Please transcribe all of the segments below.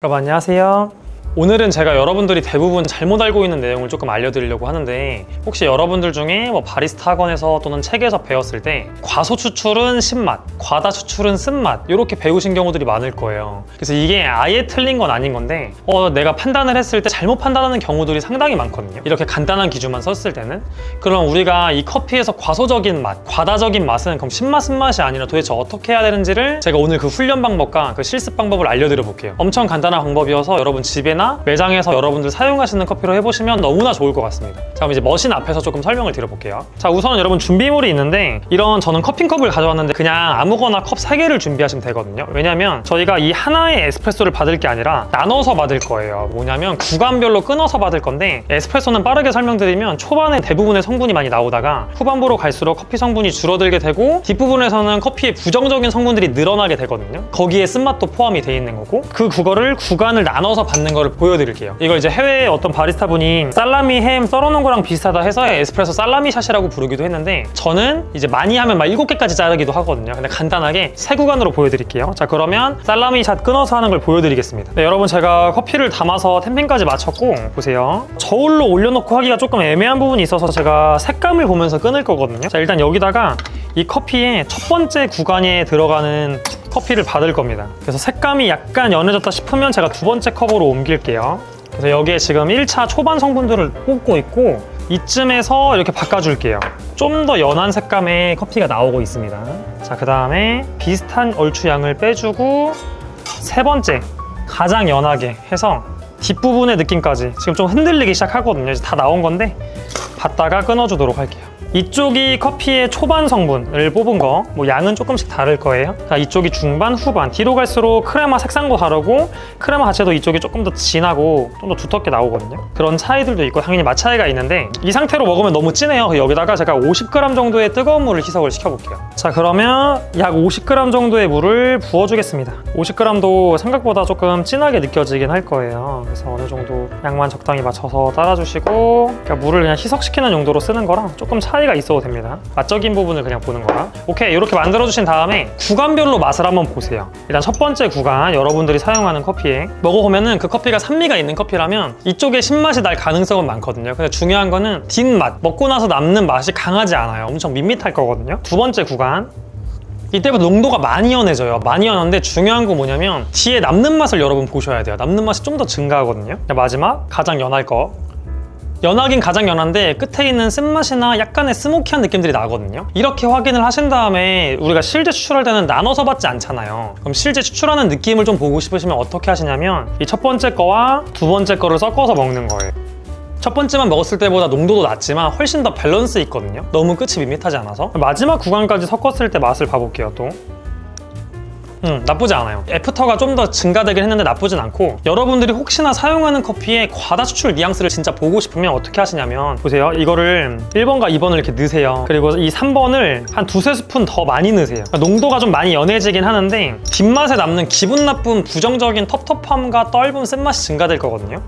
여러분 안녕하세요. 오늘은 제가 여러분들이 대부분 잘못 알고 있는 내용을 조금 알려드리려고 하는데, 혹시 여러분들 중에 바리스타 학원에서 또는 책에서 배웠을 때 과소 추출은 신맛, 과다 추출은 쓴맛 이렇게 배우신 경우들이 많을 거예요. 그래서 이게 아예 틀린 건 아닌 건데 내가 판단을 했을 때 잘못 판단하는 경우들이 상당히 많거든요. 이렇게 간단한 기준만 썼을 때는. 그럼 우리가 이 커피에서 과소적인 맛, 과다적인 맛은 그럼 신맛, 쓴맛이 아니라 도대체 어떻게 해야 되는지를 제가 오늘 그 훈련 방법과 그 실습 방법을 알려드려 볼게요. 엄청 간단한 방법이어서 여러분 집에나 매장에서 여러분들 사용하시는 커피로 해보시면 너무나 좋을 것 같습니다. 자, 그럼 이제 머신 앞에서 조금 설명을 드려볼게요. 자, 우선 여러분 준비물이 있는데, 저는 커피컵을 가져왔는데 그냥 아무거나 컵 3개를 준비하시면 되거든요. 왜냐면 저희가 이 하나의 에스프레소를 받을 게 아니라 나눠서 받을 거예요. 뭐냐면 구간별로 끊어서 받을 건데, 에스프레소는 빠르게 설명드리면 초반에 대부분의 성분이 많이 나오다가 후반부로 갈수록 커피 성분이 줄어들게 되고, 뒷부분에서는 커피의 부정적인 성분들이 늘어나게 되거든요. 거기에 쓴맛도 포함이 돼 있는 거고, 그거를 구간을 나눠서 받는 거를 보여드릴게요. 이걸 이제 해외에 어떤 바리스타 분이 살라미 햄 썰어놓은 거랑 비슷하다 해서 에스프레소 살라미 샷이라고 부르기도 했는데, 저는 이제 많이 하면 막 7개까지 자르기도 하거든요. 근데 간단하게 3구간으로 보여드릴게요. 자, 그러면 살라미 샷 끊어서 하는 걸 보여드리겠습니다. 네, 여러분 제가 커피를 담아서 템핑까지 마쳤고, 보세요. 저울로 올려놓고 하기가 조금 애매한 부분이 있어서 제가 색감을 보면서 끊을 거거든요. 자, 일단 여기다가 이 커피의 첫 번째 구간에 들어가는 커피를 받을 겁니다. 그래서 색감이 약간 연해졌다 싶으면 제가 두 번째 컵으로 옮길게요. 그래서 여기에 지금 1차 초반 성분들을 뽑고 있고, 이쯤에서 이렇게 바꿔줄게요. 좀 더 연한 색감의 커피가 나오고 있습니다. 자, 그 다음에 비슷한 얼추 양을 빼주고, 세 번째 가장 연하게 해서 뒷부분의 느낌까지 지금 좀 흔들리기 시작하거든요. 이제 다 나온 건데 받다가 끊어주도록 할게요. 이쪽이 커피의 초반 성분을 뽑은 거, 양은 조금씩 다를 거예요. 자, 이쪽이 중반, 후반, 뒤로 갈수록 크레마 색상도 다르고 크레마 자체도 이쪽이 조금 더 진하고 좀 더 두텁게 나오거든요. 그런 차이들도 있고 당연히 맛 차이가 있는데, 이 상태로 먹으면 너무 진해요. 여기다가 제가 50g 정도의 뜨거운 물을 희석을 시켜볼게요. 자, 그러면 약 50g 정도의 물을 부어주겠습니다. 50g도 생각보다 조금 진하게 느껴지긴 할 거예요. 그래서 어느 정도 양만 적당히 맞춰서 따라주시고, 그러니까 물을 그냥 희석시키는 용도로 쓰는 거랑 조금 차이가 있어도 됩니다. 맛적인 부분을 그냥 보는 거라. 오케이, 이렇게 만들어주신 다음에 구간별로 맛을 한번 보세요. 일단 첫 번째 구간, 여러분들이 사용하는 커피에 먹어보면은 그 커피가 산미가 있는 커피라면 이쪽에 신맛이 날 가능성은 많거든요. 근데 중요한 거는 뒷맛, 먹고 나서 남는 맛이 강하지 않아요. 엄청 밋밋할 거거든요. 두 번째 구간, 이때부터 농도가 많이 연해져요. 많이 연한데 중요한 거 뭐냐면 뒤에 남는 맛을 여러분 보셔야 돼요. 남는 맛이 좀 더 증가하거든요. 마지막 가장 연할 거, 연하긴 가장 연한데 끝에 있는 쓴맛이나 약간의 스모키한 느낌들이 나거든요. 이렇게 확인을 하신 다음에 우리가 실제 추출할 때는 나눠서 받지 않잖아요. 그럼 실제 추출하는 느낌을 좀 보고 싶으시면 어떻게 하시냐면, 이 첫 번째 거와 두 번째 거를 섞어서 먹는 거예요. 첫 번째만 먹었을 때보다 농도도 낮지만 훨씬 더 밸런스 있거든요. 너무 끝이 밋밋하지 않아서. 마지막 구간까지 섞었을 때 맛을 봐볼게요. 또 나쁘지 않아요. 애프터가 좀 더 증가되긴 했는데 나쁘진 않고, 여러분들이 혹시나 사용하는 커피에 과다 추출 뉘앙스를 진짜 보고 싶으면 어떻게 하시냐면, 보세요. 이거를 1번과 2번을 이렇게 넣으세요. 그리고 이 3번을 한 2~3스푼 더 많이 넣으세요. 농도가 좀 많이 연해지긴 하는데 뒷맛에 남는 기분 나쁜 부정적인 텁텁함과 떫은 쓴맛이 증가될 거거든요.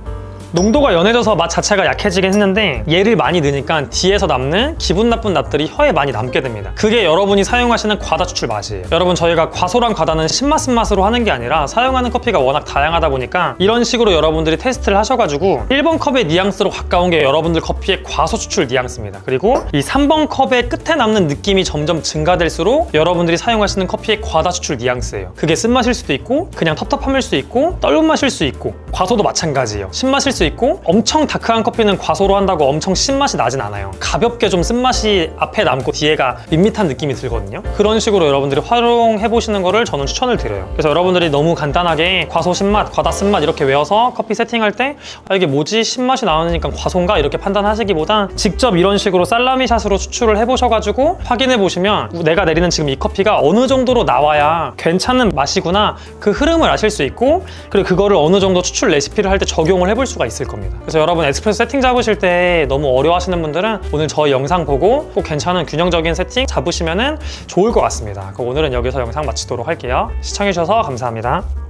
농도가 연해져서 맛 자체가 약해지긴 했는데 얘를 많이 넣으니까 뒤에서 남는 기분 나쁜 납들이 혀에 많이 남게 됩니다. 그게 여러분이 사용하시는 과다 추출 맛이에요. 여러분, 저희가 과소랑 과다는 신맛, 쓴맛으로 하는 게 아니라 사용하는 커피가 워낙 다양하다 보니까 이런 식으로 여러분들이 테스트를 하셔가지고 1번 컵의 뉘앙스로 가까운 게 여러분들 커피의 과소 추출 뉘앙스입니다. 그리고 이 3번 컵의 끝에 남는 느낌이 점점 증가될수록 여러분들이 사용하시는 커피의 과다 추출 뉘앙스예요. 그게 쓴맛일 수도 있고 그냥 텁텁함일 수도 있고 떫은 맛일 수 있고, 과소도 마찬가지예요. 신맛일 수 있고, 엄청 다크한 커피는 과소로 한다고 엄청 신맛이 나진 않아요. 가볍게 좀 쓴맛이 앞에 남고 뒤에가 밋밋한 느낌이 들거든요. 그런 식으로 여러분들이 활용해 보시는 거를 저는 추천을 드려요. 그래서 여러분들이 너무 간단하게 과소 신맛, 과다 쓴맛 이렇게 외워서 커피 세팅할 때 이게 뭐지? 신맛이 나오니까 과소인가? 이렇게 판단하시기보단 직접 이런 식으로 살라미 샷으로 추출을 해보셔가지고 확인해 보시면 내가 내리는 지금 이 커피가 어느 정도로 나와야 괜찮은 맛이구나, 그 흐름을 아실 수 있고, 그리고 그거를 어느 정도 추출 레시피를 할 때 적용을 해볼 수가 있을 겁니다. 그래서 여러분 에스프레소 세팅 잡으실 때 너무 어려워하시는 분들은 오늘 저희 영상 보고 꼭 괜찮은 균형적인 세팅 잡으시면 좋을 것 같습니다. 그럼 오늘은 여기서 영상 마치도록 할게요. 시청해주셔서 감사합니다.